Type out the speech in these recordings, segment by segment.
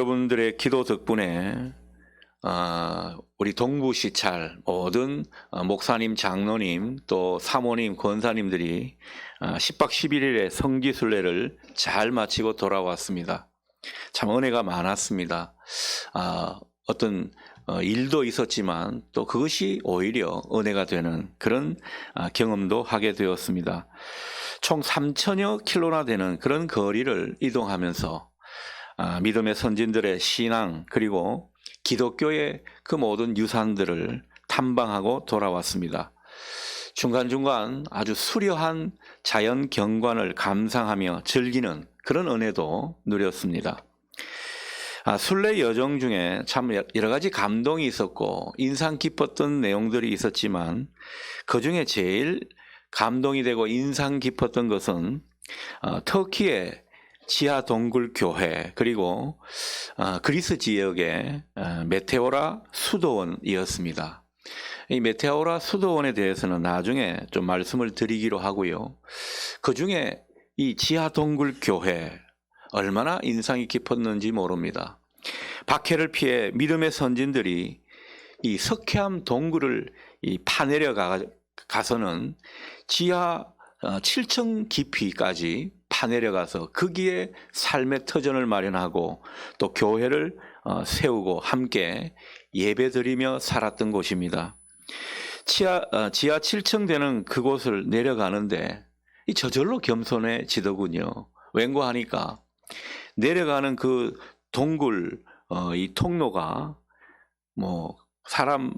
여러분들의 기도 덕분에 우리 동부시찰 모든 목사님, 장로님, 또 사모님, 권사님들이 10박 11일의 성지순례를 잘 마치고 돌아왔습니다. 참 은혜가 많았습니다. 어떤 일도 있었지만 또 그것이 오히려 은혜가 되는 그런 경험도 하게 되었습니다. 총 3,000여 킬로나 되는 그런 거리를 이동하면서 믿음의 선진들의 신앙 그리고 기독교의 그 모든 유산들을 탐방하고 돌아왔습니다. 중간중간 아주 수려한 자연 경관을 감상하며 즐기는 그런 은혜도 누렸습니다. 순례 여정 중에 참 여러 가지 감동이 있었고 인상 깊었던 내용들이 있었지만 그중에 제일 감동이 되고 인상 깊었던 것은 터키의 지하 동굴 교회 그리고 그리스 지역의 메테오라 수도원이었습니다. 이 메테오라 수도원에 대해서는 나중에 좀 말씀을 드리기로 하고요. 그중에 이 지하 동굴 교회 얼마나 인상이 깊었는지 모릅니다. 박해를 피해 믿음의 선진들이 이 석회암 동굴을 파내려 가서는 지하 7층 깊이까지 파내려가서 거기에 삶의 터전을 마련하고 또 교회를 세우고 함께 예배드리며 살았던 곳입니다. 지하 7층 되는 그곳을 내려가는데 저절로 겸손해지더군요. 왠고 하니까 내려가는 그 동굴 이 통로가 사람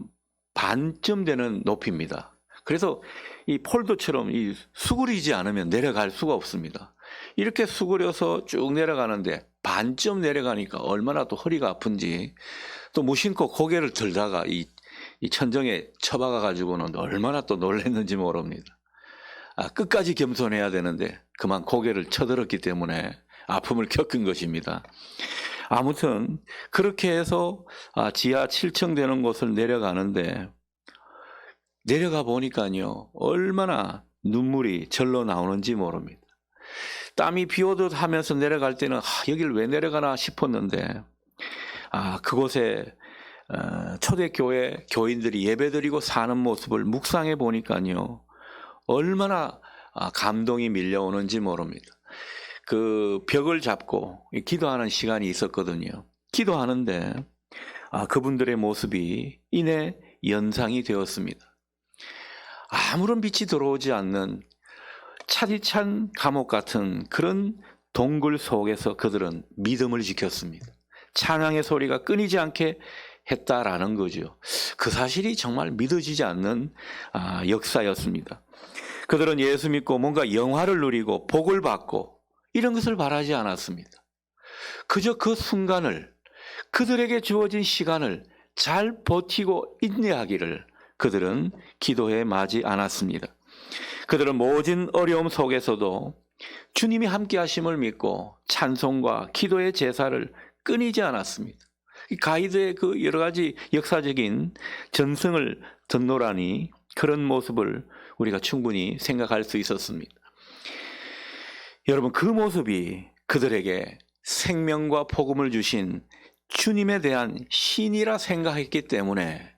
반쯤 되는 높이입니다. 그래서 이 폴더처럼 이 수그리지 않으면 내려갈 수가 없습니다. 이렇게 수그려서 쭉 내려가는데 반쯤 내려가니까 얼마나 또 허리가 아픈지 또 무심코 고개를 들다가 이 천정에 처박아 가지고는 얼마나 또 놀랐는지 모릅니다. 끝까지 겸손해야 되는데 그만 고개를 쳐들었기 때문에 아픔을 겪은 것입니다. 아무튼 그렇게 해서 지하 7층 되는 곳을 내려가는데 내려가 보니까요 얼마나 눈물이 절로 나오는지 모릅니다. 땀이 비오듯 하면서 내려갈 때는 여길 왜 내려가나 싶었는데 그곳에 초대교회 교인들이 예배드리고 사는 모습을 묵상해 보니까요 얼마나 감동이 밀려오는지 모릅니다. 그 벽을 잡고 기도하는 시간이 있었거든요. 기도하는데 그분들의 모습이 이내 연상이 되었습니다. 아무런 빛이 들어오지 않는 차디찬 감옥 같은 그런 동굴 속에서 그들은 믿음을 지켰습니다. 찬양의 소리가 끊이지 않게 했다라는 거죠. 그 사실이 정말 믿어지지 않는 역사였습니다. 그들은 예수 믿고 뭔가 영화를 누리고 복을 받고 이런 것을 바라지 않았습니다. 그저 그 순간을 그들에게 주어진 시간을 잘 버티고 인내하기를 그들은 기도해 마지 않았습니다. 그들은 모진 어려움 속에서도 주님이 함께 하심을 믿고 찬송과 기도의 제사를 끊이지 않았습니다. 가이드의 그 여러 가지 역사적인 전승을 듣노라니 그런 모습을 우리가 충분히 생각할 수 있었습니다. 여러분 그 모습이 그들에게 생명과 복음을 주신 주님에 대한 신이라 생각했기 때문에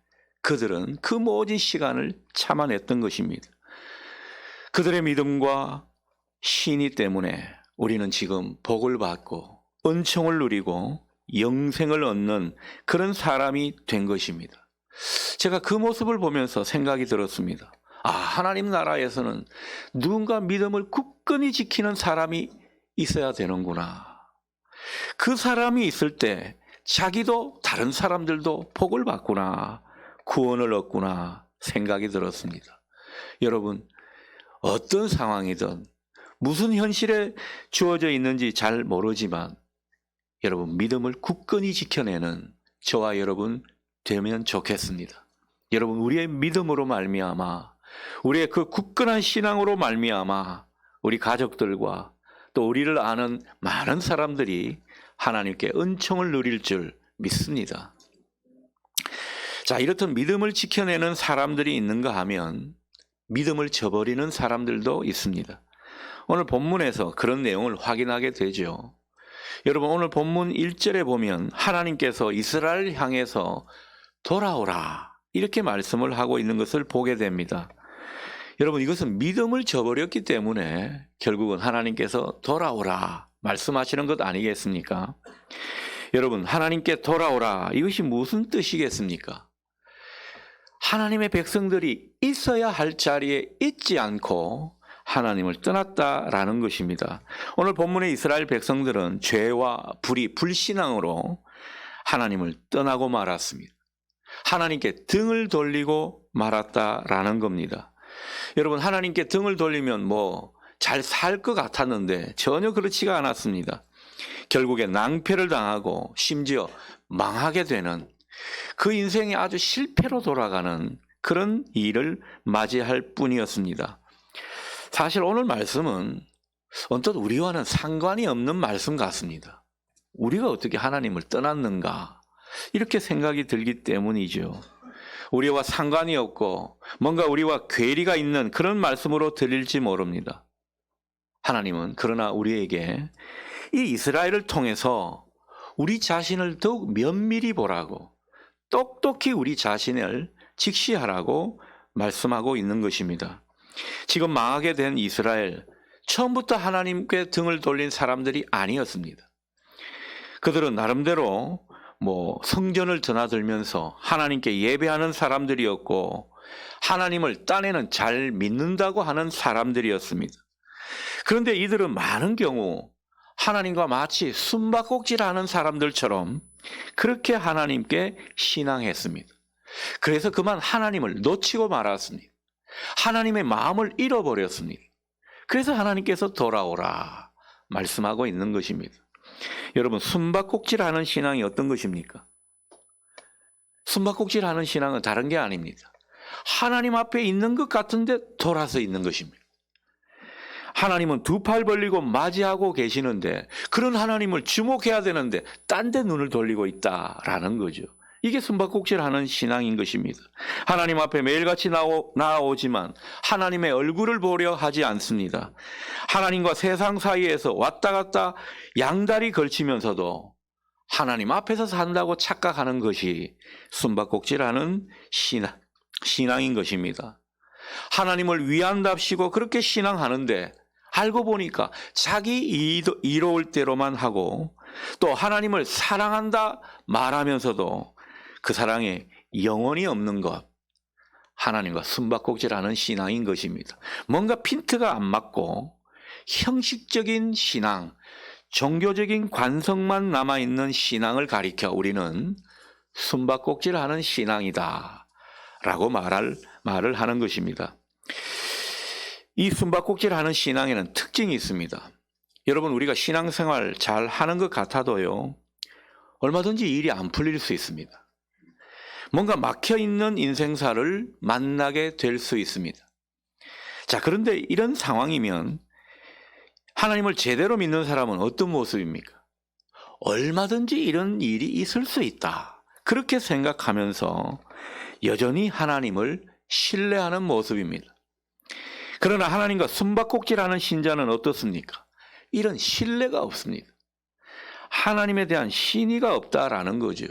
그들은 그 모든 시간을 참아냈던 것입니다. 그들의 믿음과 신이 때문에 우리는 지금 복을 받고 은총을 누리고 영생을 얻는 그런 사람이 된 것입니다. 제가 그 모습을 보면서 생각이 들었습니다. 하나님 나라에서는 누군가 믿음을 굳건히 지키는 사람이 있어야 되는구나. 그 사람이 있을 때 자기도 다른 사람들도 복을 받구나, 구원을 얻구나 생각이 들었습니다. 여러분 어떤 상황이든 무슨 현실에 주어져 있는지 잘 모르지만 여러분 믿음을 굳건히 지켜내는 저와 여러분 되면 좋겠습니다. 여러분 우리의 믿음으로 말미암아 우리의 그 굳건한 신앙으로 말미암아 우리 가족들과 또 우리를 아는 많은 사람들이 하나님께 은총을 누릴 줄 믿습니다. 자, 이렇듯 믿음을 지켜내는 사람들이 있는가 하면 믿음을 저버리는 사람들도 있습니다. 오늘 본문에서 그런 내용을 확인하게 되죠. 여러분 오늘 본문 1절에 보면 하나님께서 이스라엘을 향해서 돌아오라 이렇게 말씀을 하고 있는 것을 보게 됩니다. 여러분 이것은 믿음을 저버렸기 때문에 결국은 하나님께서 돌아오라 말씀하시는 것 아니겠습니까? 여러분 하나님께 돌아오라 이것이 무슨 뜻이겠습니까? 하나님의 백성들이 있어야 할 자리에 있지 않고 하나님을 떠났다라는 것입니다. 오늘 본문의 이스라엘 백성들은 죄와 불신앙으로 하나님을 떠나고 말았습니다. 하나님께 등을 돌리고 말았다라는 겁니다. 여러분 하나님께 등을 돌리면 잘 살 것 같았는데 전혀 그렇지가 않았습니다. 결국에 낭패를 당하고 심지어 망하게 되는 그 인생이 아주 실패로 돌아가는 그런 일을 맞이할 뿐이었습니다. 사실 오늘 말씀은 언뜻 우리와는 상관이 없는 말씀 같습니다. 우리가 어떻게 하나님을 떠났는가 이렇게 생각이 들기 때문이죠. 우리와 상관이 없고 뭔가 우리와 괴리가 있는 그런 말씀으로 들릴지 모릅니다. 하나님은 그러나 우리에게 이 이스라엘을 통해서 우리 자신을 더욱 면밀히 보라고 똑똑히 우리 자신을 직시하라고 말씀하고 있는 것입니다. 지금 망하게 된 이스라엘, 처음부터 하나님께 등을 돌린 사람들이 아니었습니다. 그들은 나름대로 성전을 드나들면서 하나님께 예배하는 사람들이었고 하나님을 딴에는 잘 믿는다고 하는 사람들이었습니다. 그런데 이들은 많은 경우 하나님과 마치 숨바꼭질하는 사람들처럼 그렇게 하나님께 신앙했습니다. 그래서 그만 하나님을 놓치고 말았습니다. 하나님의 마음을 잃어버렸습니다. 그래서 하나님께서 돌아오라 말씀하고 있는 것입니다. 여러분 숨바꼭질하는 신앙이 어떤 것입니까? 숨바꼭질하는 신앙은 다른 게 아닙니다. 하나님 앞에 있는 것 같은데 돌아서 있는 것입니다. 하나님은 두 팔 벌리고 맞이하고 계시는데 그런 하나님을 주목해야 되는데 딴 데 눈을 돌리고 있다라는 거죠. 이게 숨바꼭질하는 신앙인 것입니다. 하나님 앞에 매일같이 나아오지만 하나님의 얼굴을 보려 하지 않습니다. 하나님과 세상 사이에서 왔다 갔다 양다리 걸치면서도 하나님 앞에서 산다고 착각하는 것이 숨바꼭질하는 신앙인 것입니다. 하나님을 위한답시고 그렇게 신앙하는데 알고 보니까 자기 이로울 대로만 하고 또 하나님을 사랑한다 말하면서도 그 사랑에 영혼이 없는 것, 하나님과 숨바꼭질하는 신앙인 것입니다. 뭔가 핀트가 안 맞고 형식적인 신앙, 종교적인 관성만 남아있는 신앙을 가리켜 우리는 숨바꼭질하는 신앙이다 라고 말을 하는 것입니다. 이 숨바꼭질하는 신앙에는 특징이 있습니다. 여러분 우리가 신앙생활 잘 하는 것 같아도요 얼마든지 일이 안 풀릴 수 있습니다. 뭔가 막혀있는 인생사를 만나게 될 수 있습니다. 자, 그런데 이런 상황이면 하나님을 제대로 믿는 사람은 어떤 모습입니까? 얼마든지 이런 일이 있을 수 있다. 그렇게 생각하면서 여전히 하나님을 신뢰하는 모습입니다. 그러나 하나님과 숨바꼭질하는 신자는 어떻습니까? 이런 신뢰가 없습니다. 하나님에 대한 신의가 없다라는 거죠.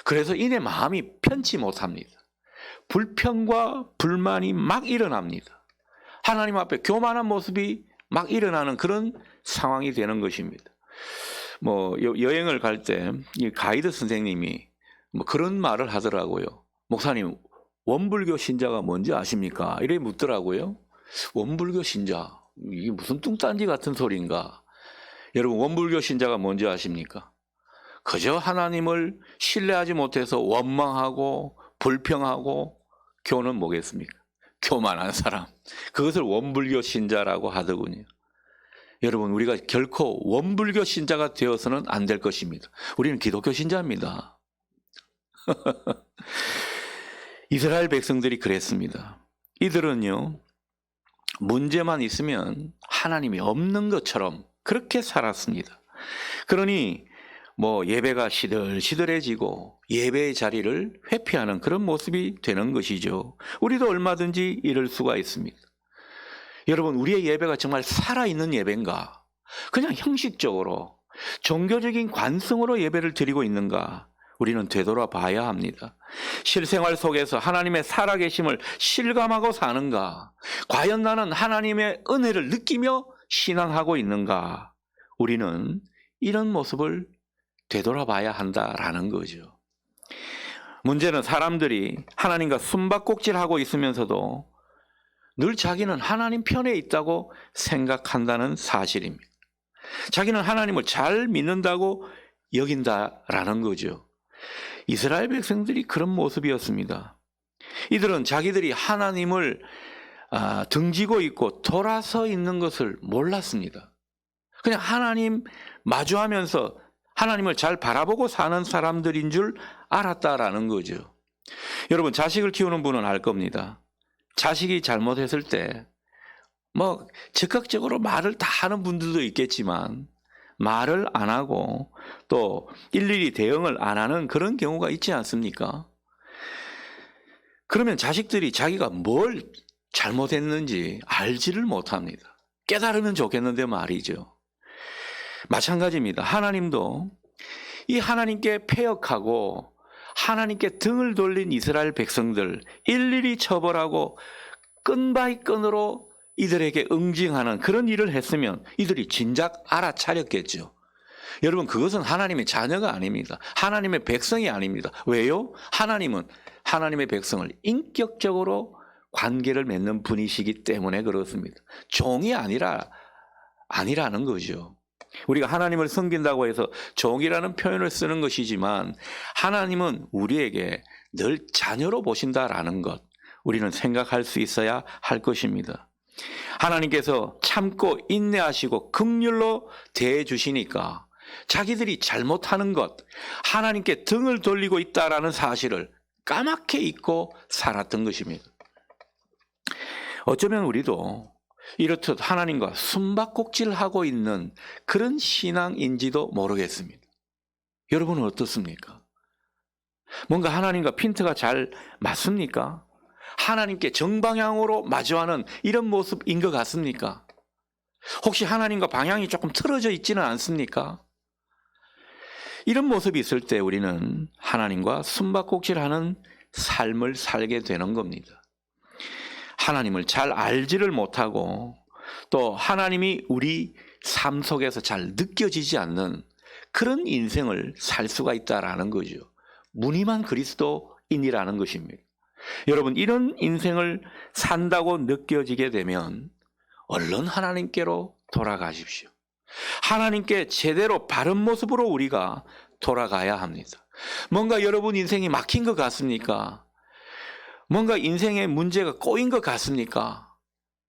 그래서 이내 마음이 편치 못합니다. 불평과 불만이 막 일어납니다. 하나님 앞에 교만한 모습이 막 일어나는 그런 상황이 되는 것입니다. 여행을 갈 때 가이드 선생님이 그런 말을 하더라고요. 목사님, 원불교 신자가 뭔지 아십니까? 이렇게 묻더라고요. 원불교 신자, 이게 무슨 뚱딴지 같은 소리인가? 여러분 원불교 신자가 뭔지 아십니까? 그저 하나님을 신뢰하지 못해서 원망하고 불평하고 교는 뭐겠습니까? 교만한 사람. 그것을 원불교 신자라고 하더군요. 여러분 우리가 결코 원불교 신자가 되어서는 안 될 것입니다. 우리는 기독교 신자입니다. 이스라엘 백성들이 그랬습니다. 이들은요 문제만 있으면 하나님이 없는 것처럼 그렇게 살았습니다. 그러니 예배가 시들시들해지고 예배의 자리를 회피하는 그런 모습이 되는 것이죠. 우리도 얼마든지 이럴 수가 있습니다. 여러분 우리의 예배가 정말 살아있는 예배인가? 그냥 형식적으로 종교적인 관성으로 예배를 드리고 있는가? 우리는 되돌아봐야 합니다. 실생활 속에서 하나님의 살아계심을 실감하고 사는가? 과연 나는 하나님의 은혜를 느끼며 신앙하고 있는가? 우리는 이런 모습을 되돌아봐야 한다라는 거죠. 문제는 사람들이 하나님과 숨바꼭질하고 있으면서도 늘 자기는 하나님 편에 있다고 생각한다는 사실입니다. 자기는 하나님을 잘 믿는다고 여긴다라는 거죠. 이스라엘 백성들이 그런 모습이었습니다. 이들은 자기들이 하나님을 등지고 있고 돌아서 있는 것을 몰랐습니다. 그냥 하나님 마주하면서 하나님을 잘 바라보고 사는 사람들인 줄 알았다라는 거죠. 여러분, 자식을 키우는 분은 알 겁니다. 자식이 잘못했을 때 적극적으로 말을 다 하는 분들도 있겠지만 말을 안 하고 또 일일이 대응을 안 하는 그런 경우가 있지 않습니까? 그러면 자식들이 자기가 뭘 잘못했는지 알지를 못합니다. 깨달으면 좋겠는데 말이죠. 마찬가지입니다. 하나님도 이 하나님께 패역하고 하나님께 등을 돌린 이스라엘 백성들 일일이 처벌하고 끈바이끈으로 이들에게 응징하는 그런 일을 했으면 이들이 진작 알아차렸겠죠. 여러분, 그것은 하나님의 자녀가 아닙니다. 하나님의 백성이 아닙니다. 왜요? 하나님은 하나님의 백성을 인격적으로 관계를 맺는 분이시기 때문에 그렇습니다. 종이 아니라는 거죠. 우리가 하나님을 섬긴다고 해서 종이라는 표현을 쓰는 것이지만 하나님은 우리에게 늘 자녀로 보신다라는 것, 우리는 생각할 수 있어야 할 것입니다. 하나님께서 참고 인내하시고 긍휼로 대해 주시니까 자기들이 잘못하는 것, 하나님께 등을 돌리고 있다라는 사실을 까맣게 잊고 살았던 것입니다. 어쩌면 우리도 이렇듯 하나님과 숨바꼭질하고 있는 그런 신앙인지도 모르겠습니다. 여러분은 어떻습니까? 뭔가 하나님과 핀트가 잘 맞습니까? 하나님께 정방향으로 마주하는 이런 모습인 것 같습니까? 혹시 하나님과 방향이 조금 틀어져 있지는 않습니까? 이런 모습이 있을 때 우리는 하나님과 숨바꼭질하는 삶을 살게 되는 겁니다. 하나님을 잘 알지를 못하고 또 하나님이 우리 삶 속에서 잘 느껴지지 않는 그런 인생을 살 수가 있다라는 거죠. 무늬만 그리스도인이라는 것입니다. 여러분, 이런 인생을 산다고 느껴지게 되면 얼른 하나님께로 돌아가십시오. 하나님께 제대로 바른 모습으로 우리가 돌아가야 합니다. 뭔가 여러분 인생이 막힌 것 같습니까? 뭔가 인생에 문제가 꼬인 것 같습니까?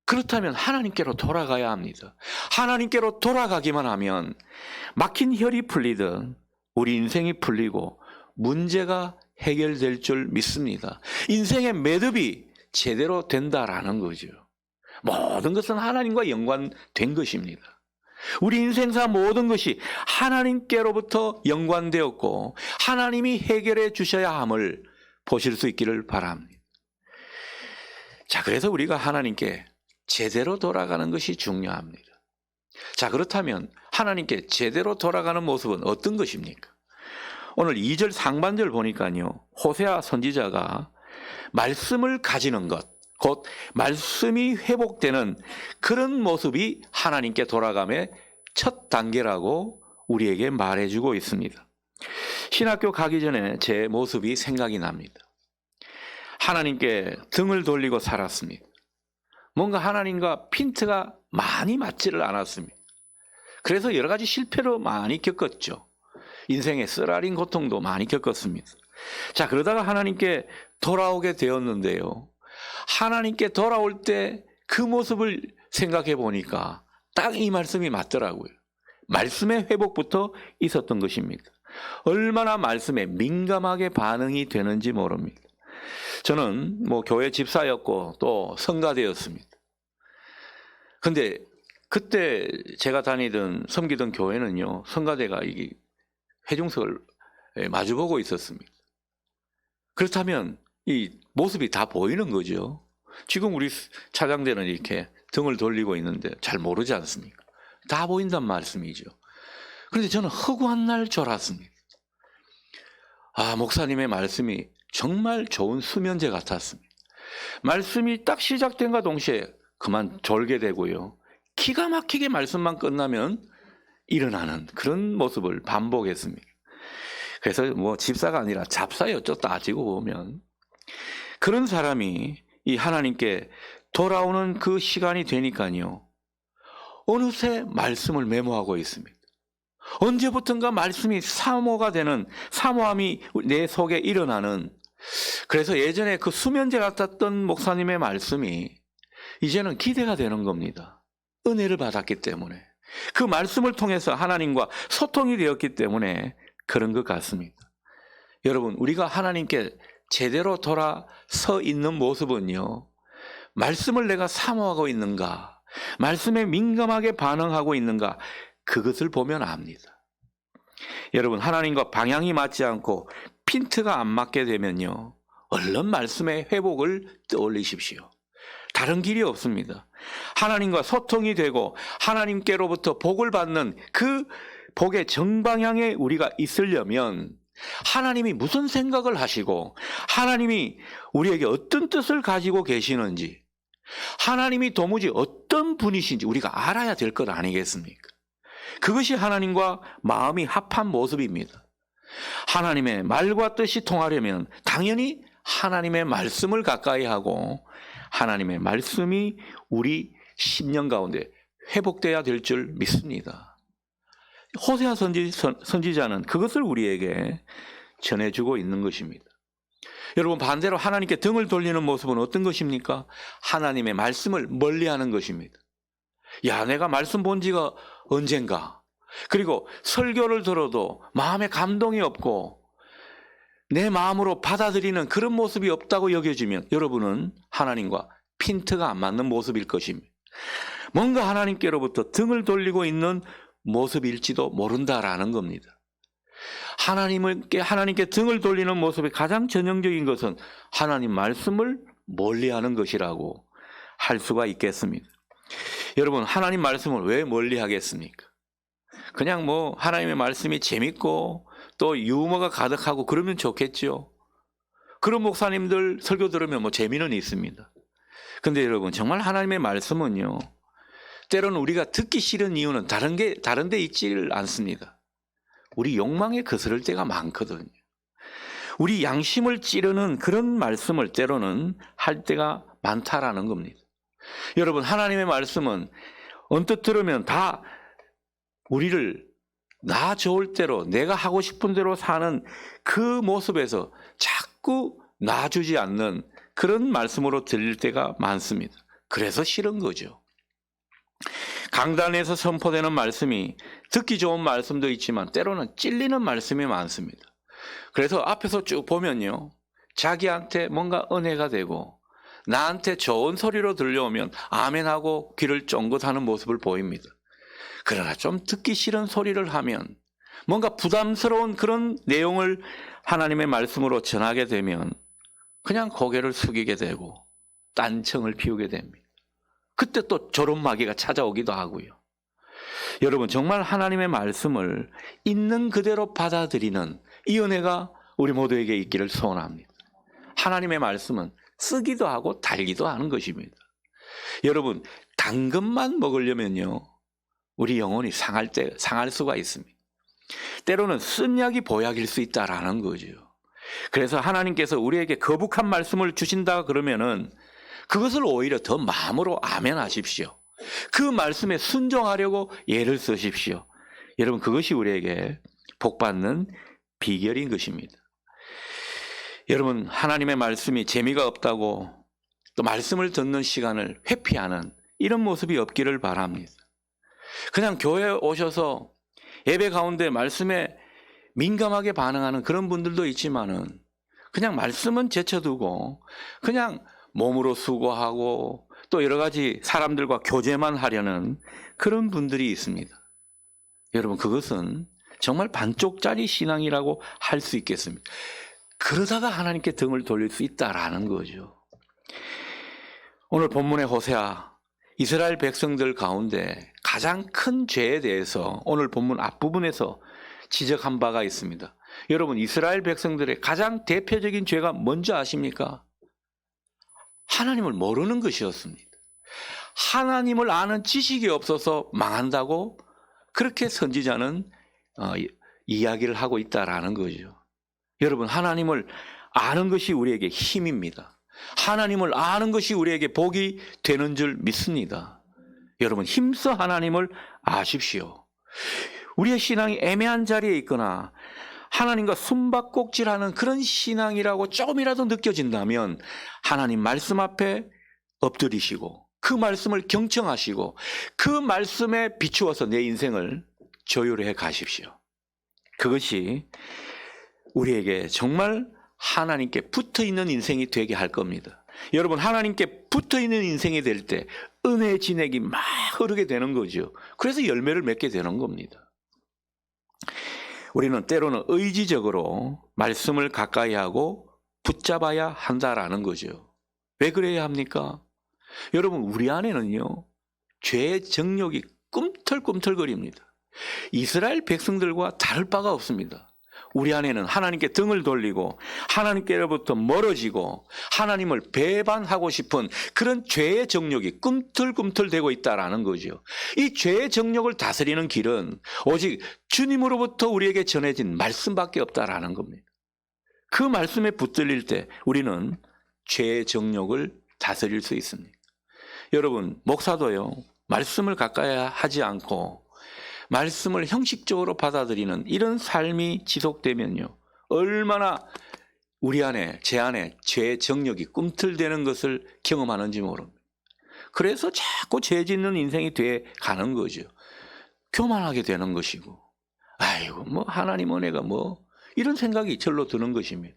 그렇다면 하나님께로 돌아가야 합니다. 하나님께로 돌아가기만 하면 막힌 혈이 풀리듯 우리 인생이 풀리고 문제가 해결될 줄 믿습니다. 인생의 매듭이 제대로 된다라는 거죠. 모든 것은 하나님과 연관된 것입니다. 우리 인생사 모든 것이 하나님께로부터 연관되었고 하나님이 해결해 주셔야 함을 보실 수 있기를 바랍니다. 자, 그래서 우리가 하나님께 제대로 돌아가는 것이 중요합니다. 자, 그렇다면 하나님께 제대로 돌아가는 모습은 어떤 것입니까? 오늘 2절 상반절 보니까요, 호세아 선지자가 말씀을 가지는 것, 곧 말씀이 회복되는 그런 모습이 하나님께 돌아감의 첫 단계라고 우리에게 말해주고 있습니다. 신학교 가기 전에 제 모습이 생각이 납니다. 하나님께 등을 돌리고 살았습니다. 뭔가 하나님과 핀트가 많이 맞지를 않았습니다. 그래서 여러 가지 실패로 많이 겪었죠. 인생의 쓰라린 고통도 많이 겪었습니다. 자, 그러다가 하나님께 돌아오게 되었는데요. 하나님께 돌아올 때 그 모습을 생각해 보니까 딱 이 말씀이 맞더라고요. 말씀의 회복부터 있었던 것입니다. 얼마나 말씀에 민감하게 반응이 되는지 모릅니다. 저는 교회 집사였고 또 성가대였습니다. 근데 그때 제가 섬기던 교회는요, 성가대가 회중석을 마주보고 있었습니다. 그렇다면 이 모습이 다 보이는 거죠. 지금 우리 차장대는 이렇게 등을 돌리고 있는데 잘 모르지 않습니까? 다 보인단 말씀이죠. 그런데 저는 허구한 날 졸았습니다. 목사님의 말씀이 정말 좋은 수면제 같았습니다. 말씀이 딱 시작된과 동시에 그만 졸게 되고요. 기가 막히게 말씀만 끝나면 일어나는 그런 모습을 반복했습니다. 그래서 집사가 아니라 잡사였죠. 따지고 보면. 그런 사람이 이 하나님께 돌아오는 그 시간이 되니까요. 어느새 말씀을 메모하고 있습니다. 언제부턴가 말씀이 사모함이 내 속에 일어나는, 그래서 예전에 그 수면제 같았던 목사님의 말씀이 이제는 기대가 되는 겁니다. 은혜를 받았기 때문에, 그 말씀을 통해서 하나님과 소통이 되었기 때문에 그런 것 같습니다. 여러분, 우리가 하나님께 제대로 돌아서 있는 모습은요, 말씀을 내가 사모하고 있는가, 말씀에 민감하게 반응하고 있는가, 그것을 보면 압니다. 여러분, 하나님과 방향이 맞지 않고 핀트가 안 맞게 되면요, 얼른 말씀의 회복을 떠올리십시오. 다른 길이 없습니다. 하나님과 소통이 되고 하나님께로부터 복을 받는 그 복의 정방향에 우리가 있으려면 하나님이 무슨 생각을 하시고 하나님이 우리에게 어떤 뜻을 가지고 계시는지, 하나님이 도무지 어떤 분이신지 우리가 알아야 될 것 아니겠습니까? 그것이 하나님과 마음이 합한 모습입니다. 하나님의 말과 뜻이 통하려면 당연히 하나님의 말씀을 가까이 하고 하나님의 말씀이 우리 심령 가운데 회복돼야 될 줄 믿습니다. 호세아 선지자는 그것을 우리에게 전해주고 있는 것입니다. 여러분, 반대로 하나님께 등을 돌리는 모습은 어떤 것입니까? 하나님의 말씀을 멀리하는 것입니다. 내가 말씀 본 지가 언젠가, 그리고 설교를 들어도 마음에 감동이 없고 내 마음으로 받아들이는 그런 모습이 없다고 여겨지면 여러분은 하나님과 핀트가 안 맞는 모습일 것입니다. 뭔가 하나님께로부터 등을 돌리고 있는 모습일지도 모른다라는 겁니다. 하나님께 등을 돌리는 모습의 가장 전형적인 것은 하나님 말씀을 멀리하는 것이라고 할 수가 있겠습니다. 여러분, 하나님 말씀을 왜 멀리하겠습니까? 그냥 하나님의 말씀이 재밌고 또 유머가 가득하고 그러면 좋겠죠. 그런 목사님들 설교 들으면 재미는 있습니다. 근데 여러분, 정말 하나님의 말씀은요, 때로는 우리가 듣기 싫은 이유는 다른 데 있지를 않습니다. 우리 욕망에 거스를 때가 많거든요. 우리 양심을 찌르는 그런 말씀을 때로는 할 때가 많다라는 겁니다. 여러분, 하나님의 말씀은 언뜻 들으면 다 우리를 나 좋을 대로 내가 하고 싶은 대로 사는 그 모습에서 자꾸 놔주지 않는 그런 말씀으로 들릴 때가 많습니다. 그래서 싫은 거죠. 강단에서 선포되는 말씀이 듣기 좋은 말씀도 있지만 때로는 찔리는 말씀이 많습니다. 그래서 앞에서 쭉 보면요, 자기한테 뭔가 은혜가 되고 나한테 좋은 소리로 들려오면 아멘하고 귀를 쫑긋하는 모습을 보입니다. 그러나 좀 듣기 싫은 소리를 하면, 뭔가 부담스러운 그런 내용을 하나님의 말씀으로 전하게 되면 그냥 고개를 숙이게 되고 딴청을 피우게 됩니다. 그때 또 조롱마귀가 찾아오기도 하고요. 여러분, 정말 하나님의 말씀을 있는 그대로 받아들이는 이 은혜가 우리 모두에게 있기를 소원합니다. 하나님의 말씀은 쓰기도 하고 달기도 하는 것입니다. 여러분, 단 것만 먹으려면요, 우리 영혼이 상할 수가 있습니다. 때로는 쓴 약이 보약일 수 있다라는 거죠. 그래서 하나님께서 우리에게 거북한 말씀을 주신다 그러면은 그것을 오히려 더 마음으로 아멘하십시오. 그 말씀에 순종하려고 애를 쓰십시오. 여러분, 그것이 우리에게 복받는 비결인 것입니다. 여러분, 하나님의 말씀이 재미가 없다고 또 말씀을 듣는 시간을 회피하는 이런 모습이 없기를 바랍니다. 그냥 교회에 오셔서 예배 가운데 말씀에 민감하게 반응하는 그런 분들도 있지만은 그냥 말씀은 제쳐두고 그냥 몸으로 수고하고 또 여러 가지 사람들과 교제만 하려는 그런 분들이 있습니다. 여러분, 그것은 정말 반쪽짜리 신앙이라고 할 수 있겠습니다. 그러다가 하나님께 등을 돌릴 수 있다라는 거죠. 오늘 본문의 호세아, 이스라엘 백성들 가운데 가장 큰 죄에 대해서 오늘 본문 앞부분에서 지적한 바가 있습니다. 여러분, 이스라엘 백성들의 가장 대표적인 죄가 뭔지 아십니까? 하나님을 모르는 것이었습니다. 하나님을 아는 지식이 없어서 망한다고 그렇게 선지자는 이야기를 하고 있다라는 거죠. 여러분, 하나님을 아는 것이 우리에게 힘입니다. 하나님을 아는 것이 우리에게 복이 되는 줄 믿습니다. 여러분, 힘써 하나님을 아십시오. 우리의 신앙이 애매한 자리에 있거나 하나님과 숨바꼭질하는 그런 신앙이라고 조금이라도 느껴진다면 하나님 말씀 앞에 엎드리시고 그 말씀을 경청하시고 그 말씀에 비추어서 내 인생을 조율해 가십시오. 그것이 우리에게 정말 하나님께 붙어있는 인생이 되게 할 겁니다. 여러분, 하나님께 붙어있는 인생이 될 때 은혜의 진액이 막 흐르게 되는 거죠. 그래서 열매를 맺게 되는 겁니다. 우리는 때로는 의지적으로 말씀을 가까이 하고 붙잡아야 한다라는 거죠. 왜 그래야 합니까? 여러분, 우리 안에는요, 죄의 정욕이 꿈틀꿈틀거립니다. 이스라엘 백성들과 다를 바가 없습니다. 우리 안에는 하나님께 등을 돌리고 하나님께로부터 멀어지고 하나님을 배반하고 싶은 그런 죄의 정욕이 꿈틀꿈틀대고 있다라는 거죠. 이 죄의 정욕을 다스리는 길은 오직 주님으로부터 우리에게 전해진 말씀밖에 없다라는 겁니다. 그 말씀에 붙들릴 때 우리는 죄의 정욕을 다스릴 수 있습니다. 여러분, 목사도요, 말씀을 가까이 하지 않고 말씀을 형식적으로 받아들이는 이런 삶이 지속되면요, 얼마나 우리 안에, 제 안에 죄의 정욕이 꿈틀대는 것을 경험하는지 모릅니다. 그래서 자꾸 죄 짓는 인생이 돼 가는 거죠. 교만하게 되는 것이고, 아이고, 뭐 하나님 은혜가 뭐 이런 생각이 절로 드는 것입니다.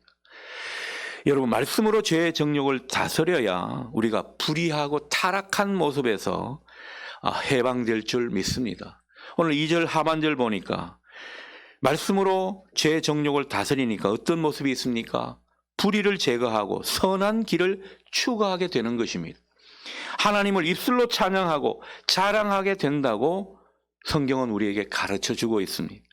여러분, 말씀으로 죄의 정욕을 다스려야 우리가 불의하고 타락한 모습에서 해방될 줄 믿습니다. 오늘 2절 하반절 보니까 말씀으로 죄의 정욕을 다스리니까 어떤 모습이 있습니까? 불의를 제거하고 선한 길을 추구하게 되는 것입니다. 하나님을 입술로 찬양하고 자랑하게 된다고 성경은 우리에게 가르쳐주고 있습니다.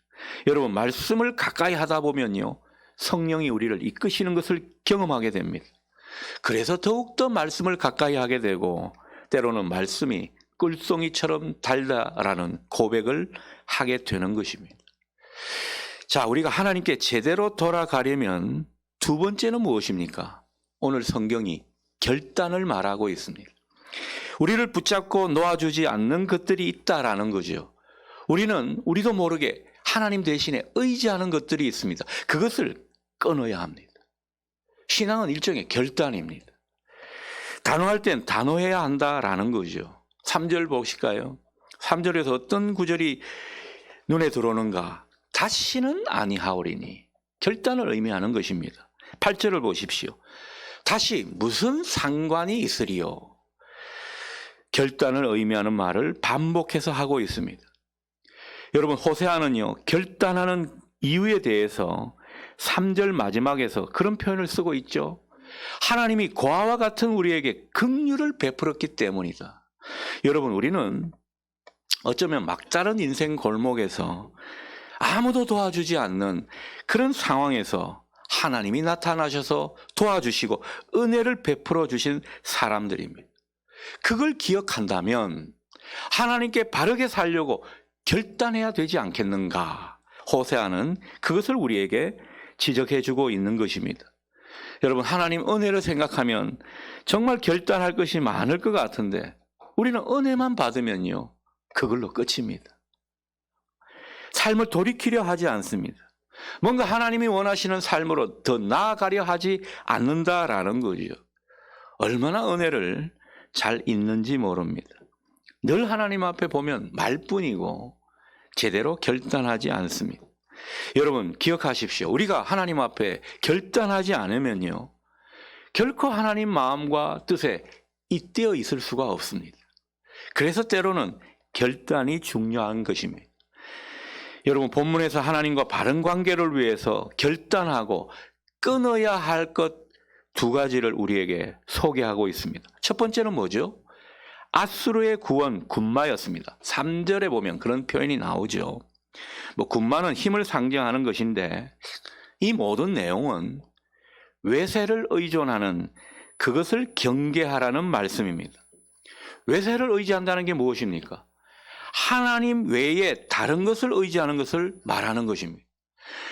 여러분, 말씀을 가까이 하다 보면요, 성령이 우리를 이끄시는 것을 경험하게 됩니다. 그래서 더욱더 말씀을 가까이 하게 되고 때로는 말씀이 꿀송이처럼 달다라는 고백을 하게 되는 것입니다. 자, 우리가 하나님께 제대로 돌아가려면 두 번째는 무엇입니까? 오늘 성경이 결단을 말하고 있습니다. 우리를 붙잡고 놓아주지 않는 것들이 있다라는 거죠. 우리도 모르게 하나님 대신에 의지하는 것들이 있습니다. 그것을 끊어야 합니다. 신앙은 일종의 결단입니다. 단호할 땐 단호해야 한다라는 거죠. 3절 보실까요? 3절에서 어떤 구절이 눈에 들어오는가? 다시는 아니하오리니. 결단을 의미하는 것입니다. 8절을 보십시오. 다시 무슨 상관이 있으리요? 결단을 의미하는 말을 반복해서 하고 있습니다. 여러분, 호세아는요, 결단하는 이유에 대해서 3절 마지막에서 그런 표현을 쓰고 있죠. 하나님이 고아와 같은 우리에게 긍휼을 베풀었기 때문이다. 여러분, 우리는 어쩌면 막다른 인생 골목에서 아무도 도와주지 않는 그런 상황에서 하나님이 나타나셔서 도와주시고 은혜를 베풀어 주신 사람들입니다. 그걸 기억한다면 하나님께 바르게 살려고 결단해야 되지 않겠는가? 호세아는 그것을 우리에게 지적해주고 있는 것입니다. 여러분, 하나님 은혜를 생각하면 정말 결단할 것이 많을 것 같은데 우리는 은혜만 받으면요, 그걸로 끝입니다. 삶을 돌이키려 하지 않습니다. 뭔가 하나님이 원하시는 삶으로 더 나아가려 하지 않는다라는 거죠. 얼마나 은혜를 잘 잊는지 모릅니다. 늘 하나님 앞에 보면 말뿐이고 제대로 결단하지 않습니다. 여러분, 기억하십시오. 우리가 하나님 앞에 결단하지 않으면요, 결코 하나님 마음과 뜻에 잇대어 있을 수가 없습니다. 그래서 때로는 결단이 중요한 것입니다. 여러분, 본문에서 하나님과 바른 관계를 위해서 결단하고 끊어야 할 것 두 가지를 우리에게 소개하고 있습니다. 첫 번째는 뭐죠? 앗수르의 구원 군마였습니다. 3절에 보면 그런 표현이 나오죠. 군마는 힘을 상징하는 것인데 이 모든 내용은 외세를 의존하는 그것을 경계하라는 말씀입니다. 외세를 의지한다는 게 무엇입니까? 하나님 외에 다른 것을 의지하는 것을 말하는 것입니다.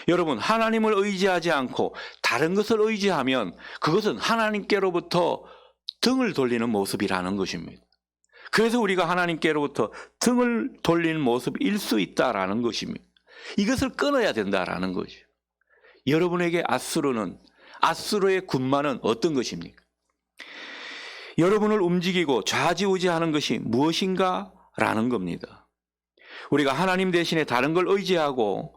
여러분, 하나님을 의지하지 않고 다른 것을 의지하면 그것은 하나님께로부터 등을 돌리는 모습이라는 것입니다. 그래서 우리가 하나님께로부터 등을 돌리는 모습일 수 있다라는 것입니다. 이것을 끊어야 된다라는 거죠. 여러분에게 앗수르의 군마는 어떤 것입니까? 여러분을 움직이고 좌지우지하는 것이 무엇인가? 라는 겁니다. 우리가 하나님 대신에 다른 걸 의지하고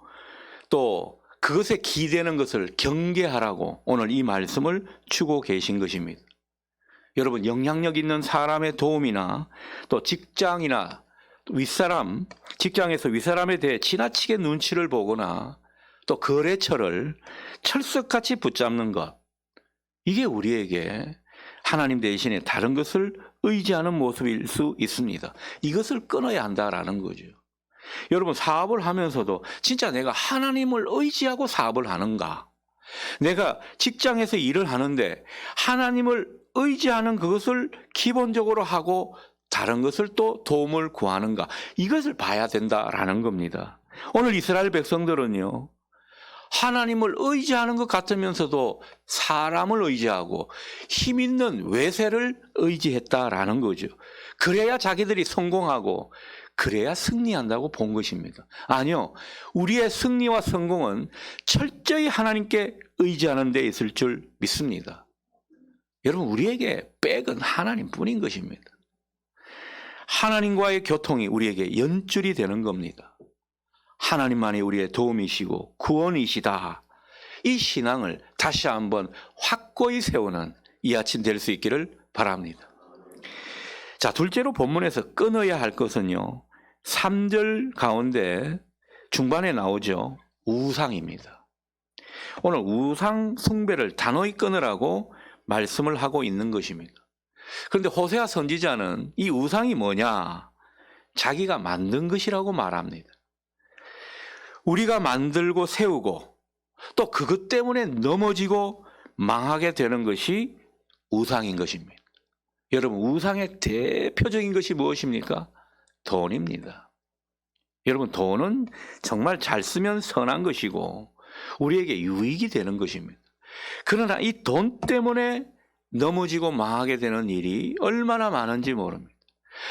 또 그것에 기대는 것을 경계하라고 오늘 이 말씀을 주고 계신 것입니다. 여러분, 영향력 있는 사람의 도움이나 또 직장이나 윗사람, 직장에서 윗사람에 대해 지나치게 눈치를 보거나 또 거래처를 철석같이 붙잡는 것, 이게 우리에게 하나님 대신에 다른 것을 의지하는 모습일 수 있습니다. 이것을 끊어야 한다라는 거죠. 여러분, 사업을 하면서도 진짜 내가 하나님을 의지하고 사업을 하는가? 내가 직장에서 일을 하는데 하나님을 의지하는 그것을 기본적으로 하고 다른 것을 또 도움을 구하는가? 이것을 봐야 된다라는 겁니다. 오늘 이스라엘 백성들은요, 하나님을 의지하는 것 같으면서도 사람을 의지하고 힘 있는 외세를 의지했다라는 거죠. 그래야 자기들이 성공하고 그래야 승리한다고 본 것입니다. 아니요, 우리의 승리와 성공은 철저히 하나님께 의지하는 데 있을 줄 믿습니다. 여러분, 우리에게 백은 하나님뿐인 것입니다. 하나님과의 교통이 우리에게 연줄이 되는 겁니다. 하나님만이 우리의 도움이시고 구원이시다. 이 신앙을 다시 한번 확고히 세우는 이 아침 될 수 있기를 바랍니다. 자, 둘째로 본문에서 끊어야 할 것은요, 3절 가운데 중반에 나오죠. 우상입니다. 오늘 우상 숭배를 단호히 끊으라고 말씀을 하고 있는 것입니다. 그런데 호세아 선지자는 이 우상이 뭐냐? 자기가 만든 것이라고 말합니다. 우리가 만들고 세우고 또 그것 때문에 넘어지고 망하게 되는 것이 우상인 것입니다. 여러분, 우상의 대표적인 것이 무엇입니까? 돈입니다. 여러분, 돈은 정말 잘 쓰면 선한 것이고 우리에게 유익이 되는 것입니다. 그러나 이 돈 때문에 넘어지고 망하게 되는 일이 얼마나 많은지 모릅니다.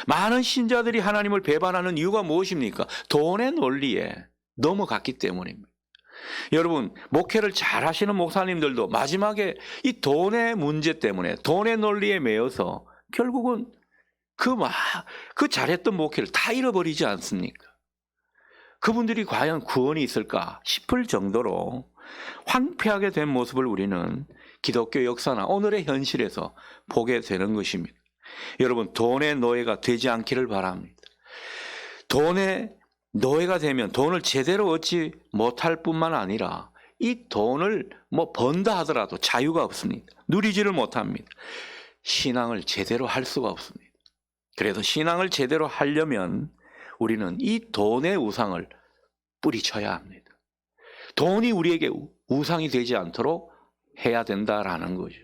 많은 신자들이 하나님을 배반하는 이유가 무엇입니까? 돈의 논리에 넘어갔기 때문입니다. 여러분, 목회를 잘 하시는 목사님들도 마지막에 이 돈의 문제 때문에 돈의 논리에 매여서 결국은 그 잘했던 목회를 다 잃어버리지 않습니까? 그분들이 과연 구원이 있을까 싶을 정도로 황폐하게 된 모습을 우리는 기독교 역사나 오늘의 현실에서 보게 되는 것입니다. 여러분, 돈의 노예가 되지 않기를 바랍니다. 돈의 노예가 되면 돈을 제대로 얻지 못할 뿐만 아니라 이 돈을 번다 하더라도 자유가 없습니다. 누리지를 못합니다. 신앙을 제대로 할 수가 없습니다. 그래서 신앙을 제대로 하려면 우리는 이 돈의 우상을 뿌리쳐야 합니다. 돈이 우리에게 우상이 되지 않도록 해야 된다라는 거죠.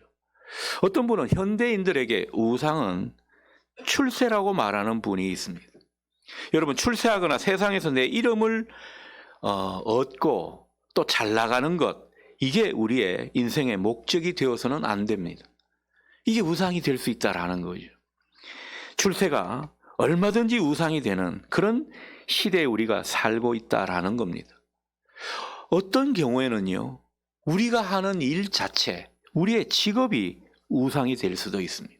어떤 분은 현대인들에게 우상은 출세라고 말하는 분이 있습니다. 여러분, 출세하거나 세상에서 내 이름을 얻고 또 잘 나가는 것, 이게 우리의 인생의 목적이 되어서는 안 됩니다. 이게 우상이 될 수 있다라는 거죠. 출세가 얼마든지 우상이 되는 그런 시대에 우리가 살고 있다라는 겁니다. 어떤 경우에는요, 우리가 하는 일 자체, 우리의 직업이 우상이 될 수도 있습니다.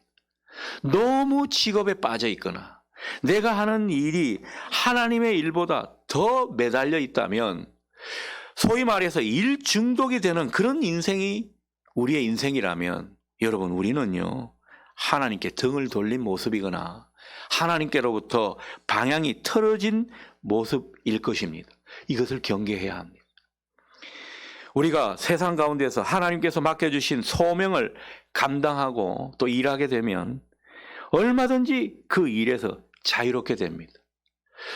너무 직업에 빠져 있거나 내가 하는 일이 하나님의 일보다 더 매달려 있다면 소위 말해서 일 중독이 되는 그런 인생이 우리의 인생이라면 여러분, 우리는요, 하나님께 등을 돌린 모습이거나 하나님께로부터 방향이 틀어진 모습일 것입니다. 이것을 경계해야 합니다. 우리가 세상 가운데서 하나님께서 맡겨주신 소명을 감당하고 또 일하게 되면 얼마든지 그 일에서 자유롭게 됩니다.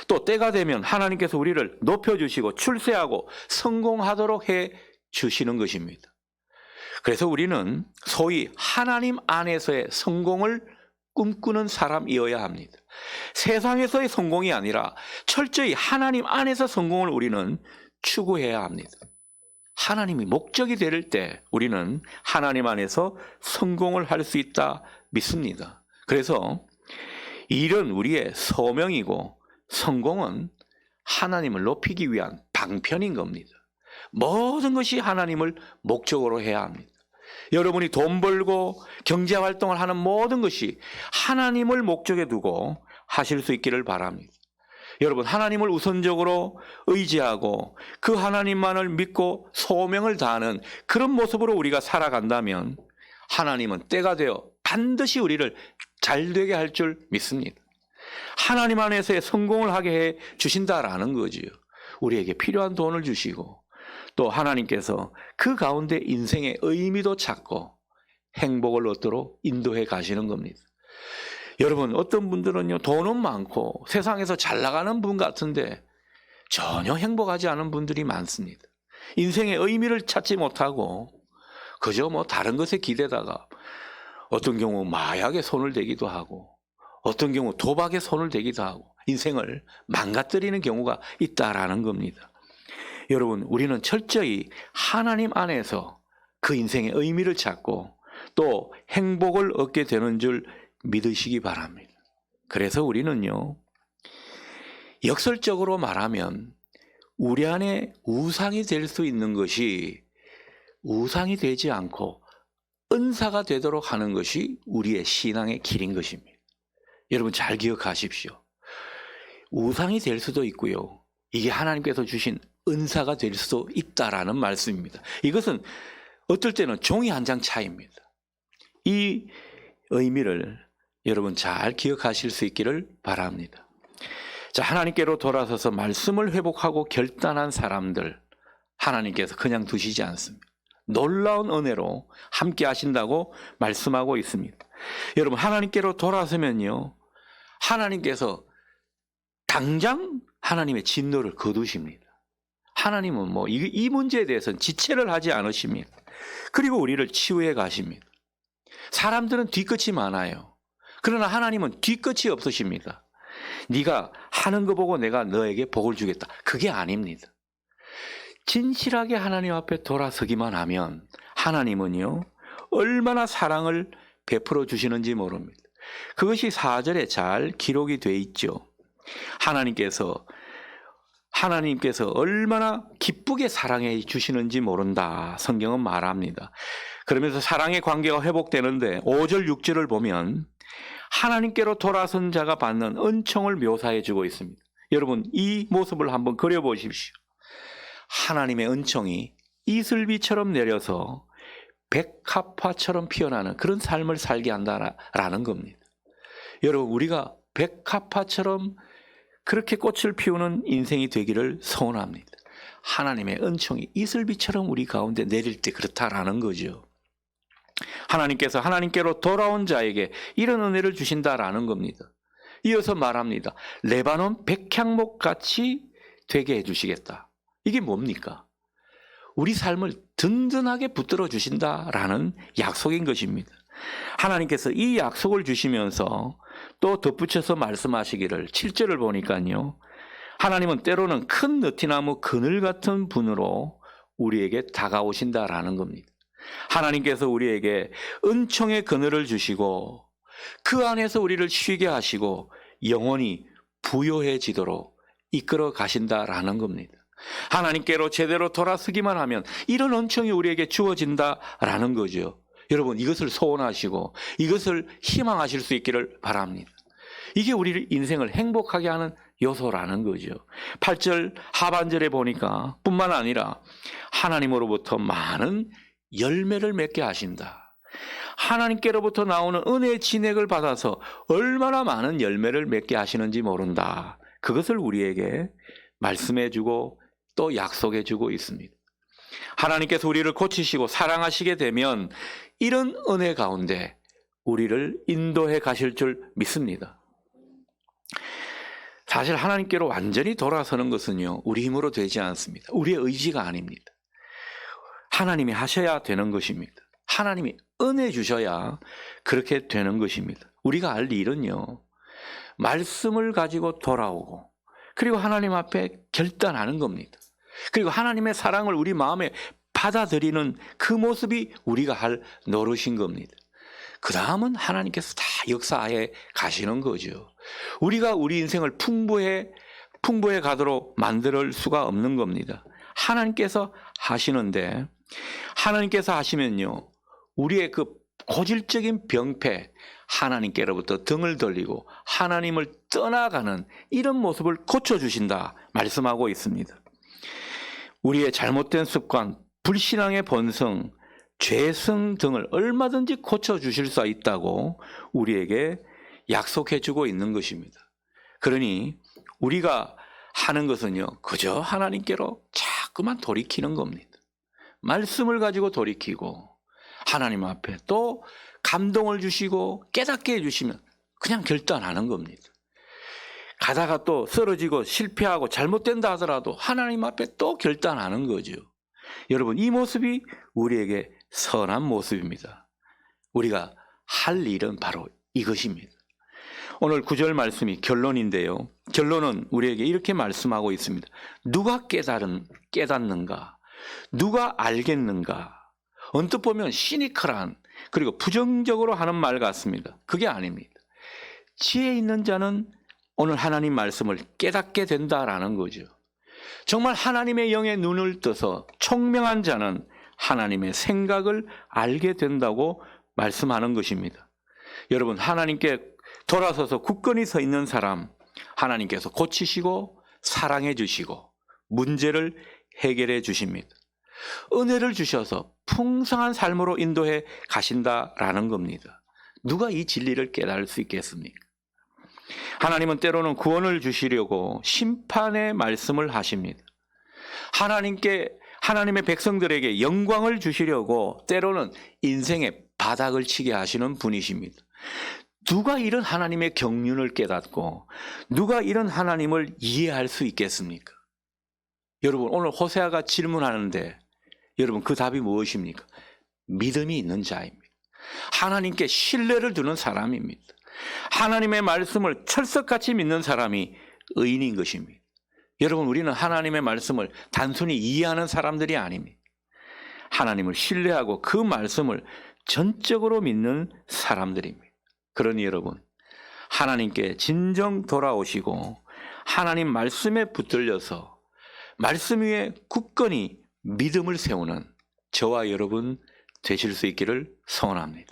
또 때가 되면 하나님께서 우리를 높여주시고 출세하고 성공하도록 해 주시는 것입니다. 그래서 우리는 소위 하나님 안에서의 성공을 꿈꾸는 사람이어야 합니다. 세상에서의 성공이 아니라 철저히 하나님 안에서 성공을 우리는 추구해야 합니다. 하나님이 목적이 될 때 우리는 하나님 안에서 성공을 할 수 있다 믿습니다. 그래서 일은 우리의 소명이고 성공은 하나님을 높이기 위한 방편인 겁니다. 모든 것이 하나님을 목적으로 해야 합니다. 여러분이 돈 벌고 경제활동을 하는 모든 것이 하나님을 목적에 두고 하실 수 있기를 바랍니다. 여러분, 하나님을 우선적으로 의지하고 그 하나님만을 믿고 소명을 다하는 그런 모습으로 우리가 살아간다면 하나님은 때가 되어 반드시 우리를 잘되게 할 줄 믿습니다. 하나님 안에서의 성공을 하게 해 주신다라는 거지요. 우리에게 필요한 돈을 주시고 또 하나님께서 그 가운데 인생의 의미도 찾고 행복을 얻도록 인도해 가시는 겁니다. 여러분, 어떤 분들은요, 돈은 많고 세상에서 잘 나가는 분 같은데 전혀 행복하지 않은 분들이 많습니다. 인생의 의미를 찾지 못하고 그저 다른 것에 기대다가 어떤 경우 마약에 손을 대기도 하고 어떤 경우 도박에 손을 대기도 하고 인생을 망가뜨리는 경우가 있다라는 겁니다. 여러분, 우리는 철저히 하나님 안에서 그 인생의 의미를 찾고 또 행복을 얻게 되는 줄 믿으시기 바랍니다. 그래서 우리는요, 역설적으로 말하면 우리 안에 우상이 될 수 있는 것이 우상이 되지 않고 은사가 되도록 하는 것이 우리의 신앙의 길인 것입니다. 여러분, 잘 기억하십시오. 우상이 될 수도 있고요, 이게 하나님께서 주신 은사가 될 수도 있다라는 말씀입니다. 이것은 어떨 때는 종이 한 장 차이입니다. 이 의미를 여러분 잘 기억하실 수 있기를 바랍니다. 자, 하나님께로 돌아서서 말씀을 회복하고 결단한 사람들 하나님께서 그냥 두시지 않습니다. 놀라운 은혜로 함께 하신다고 말씀하고 있습니다. 여러분, 하나님께로 돌아서면요, 하나님께서 당장 하나님의 진노를 거두십니다. 하나님은 이 문제에 대해서는 지체를 하지 않으십니다. 그리고 우리를 치유해 가십니다. 사람들은 뒤끝이 많아요. 그러나 하나님은 뒤끝이 없으십니다. 네가 하는 거 보고 내가 너에게 복을 주겠다, 그게 아닙니다. 진실하게 하나님 앞에 돌아서기만 하면 하나님은요, 얼마나 사랑을 베풀어 주시는지 모릅니다. 그것이 4절에 잘 기록이 돼 있죠. 하나님께서 얼마나 기쁘게 사랑해 주시는지 모른다, 성경은 말합니다. 그러면서 사랑의 관계가 회복되는데 5절 6절을 보면 하나님께로 돌아선 자가 받는 은총을 묘사해 주고 있습니다. 여러분, 이 모습을 한번 그려보십시오. 하나님의 은총이 이슬비처럼 내려서 백합화처럼 피어나는 그런 삶을 살게 한다라는 겁니다. 여러분, 우리가 백합화처럼 그렇게 꽃을 피우는 인생이 되기를 소원합니다. 하나님의 은총이 이슬비처럼 우리 가운데 내릴 때 그렇다라는 거죠. 하나님께서 하나님께로 돌아온 자에게 이런 은혜를 주신다라는 겁니다. 이어서 말합니다. 레바논 백향목같이 되게 해주시겠다. 이게 뭡니까? 우리 삶을 든든하게 붙들어 주신다라는 약속인 것입니다. 하나님께서 이 약속을 주시면서 또 덧붙여서 말씀하시기를 7절을 보니까요, 하나님은 때로는 큰 느티나무 그늘 같은 분으로 우리에게 다가오신다라는 겁니다. 하나님께서 우리에게 은총의 그늘을 주시고 그 안에서 우리를 쉬게 하시고 영원히 부요해지도록 이끌어 가신다라는 겁니다. 하나님께로 제대로 돌아서기만 하면 이런 은총이 우리에게 주어진다라는 거죠. 여러분, 이것을 소원하시고 이것을 희망하실 수 있기를 바랍니다. 이게 우리 인생을 행복하게 하는 요소라는 거죠. 8절 하반절에 보니까 뿐만 아니라 하나님으로부터 많은 열매를 맺게 하신다. 하나님께로부터 나오는 은혜의 진액을 받아서 얼마나 많은 열매를 맺게 하시는지 모른다. 그것을 우리에게 말씀해 주고 또 약속해 주고 있습니다. 하나님께서 우리를 고치시고 사랑하시게 되면 이런 은혜 가운데 우리를 인도해 가실 줄 믿습니다. 사실 하나님께로 완전히 돌아서는 것은요, 우리 힘으로 되지 않습니다. 우리의 의지가 아닙니다. 하나님이 하셔야 되는 것입니다. 하나님이 은혜 주셔야 그렇게 되는 것입니다. 우리가 알 일은요, 말씀을 가지고 돌아오고, 그리고 하나님 앞에 결단하는 겁니다. 그리고 하나님의 사랑을 우리 마음에 받아들이는 그 모습이 우리가 할 노릇인 겁니다. 그 다음은 하나님께서 다 역사하에 가시는 거죠. 우리가 우리 인생을 풍부해 가도록 만들 수가 없는 겁니다. 하나님께서 하시는데, 하나님께서 하시면요, 우리의 그 고질적인 병폐, 하나님께로부터 등을 돌리고 하나님을 떠나가는 이런 모습을 고쳐주신다 말씀하고 있습니다. 우리의 잘못된 습관, 불신앙의 본성, 죄성 등을 얼마든지 고쳐주실 수 있다고 우리에게 약속해주고 있는 것입니다. 그러니 우리가 하는 것은요, 그저 하나님께로 자꾸만 돌이키는 겁니다. 말씀을 가지고 돌이키고 하나님 앞에 또 감동을 주시고 깨닫게 해주시면 그냥 결단하는 겁니다. 가다가 또 쓰러지고 실패하고 잘못된다 하더라도 하나님 앞에 또 결단하는 거죠. 여러분, 이 모습이 우리에게 선한 모습입니다. 우리가 할 일은 바로 이것입니다. 오늘 9절 말씀이 결론인데요. 결론은 우리에게 이렇게 말씀하고 있습니다. 누가 깨닫는가? 누가 알겠는가? 언뜻 보면 시니컬한, 그리고 부정적으로 하는 말 같습니다. 그게 아닙니다. 지혜 있는 자는 오늘 하나님 말씀을 깨닫게 된다라는 거죠. 정말 하나님의 영의 눈을 떠서 총명한 자는 하나님의 생각을 알게 된다고 말씀하는 것입니다. 여러분, 하나님께 돌아서서 굳건히 서 있는 사람, 하나님께서 고치시고 사랑해 주시고 문제를 해결해 주십니다. 은혜를 주셔서 풍성한 삶으로 인도해 가신다라는 겁니다. 누가 이 진리를 깨달을 수 있겠습니까? 하나님은 때로는 구원을 주시려고 심판의 말씀을 하십니다. 하나님의 백성들에게 영광을 주시려고 때로는 인생의 바닥을 치게 하시는 분이십니다. 누가 이런 하나님의 경륜을 깨닫고 누가 이런 하나님을 이해할 수 있겠습니까? 여러분, 오늘 호세아가 질문하는데 여러분, 그 답이 무엇입니까? 믿음이 있는 자입니다. 하나님께 신뢰를 두는 사람입니다. 하나님의 말씀을 철석같이 믿는 사람이 의인인 것입니다. 여러분, 우리는 하나님의 말씀을 단순히 이해하는 사람들이 아닙니다. 하나님을 신뢰하고 그 말씀을 전적으로 믿는 사람들입니다. 그러니 여러분, 하나님께 진정 돌아오시고 하나님 말씀에 붙들려서 말씀 위에 굳건히 믿음을 세우는 저와 여러분 되실 수 있기를 소원합니다.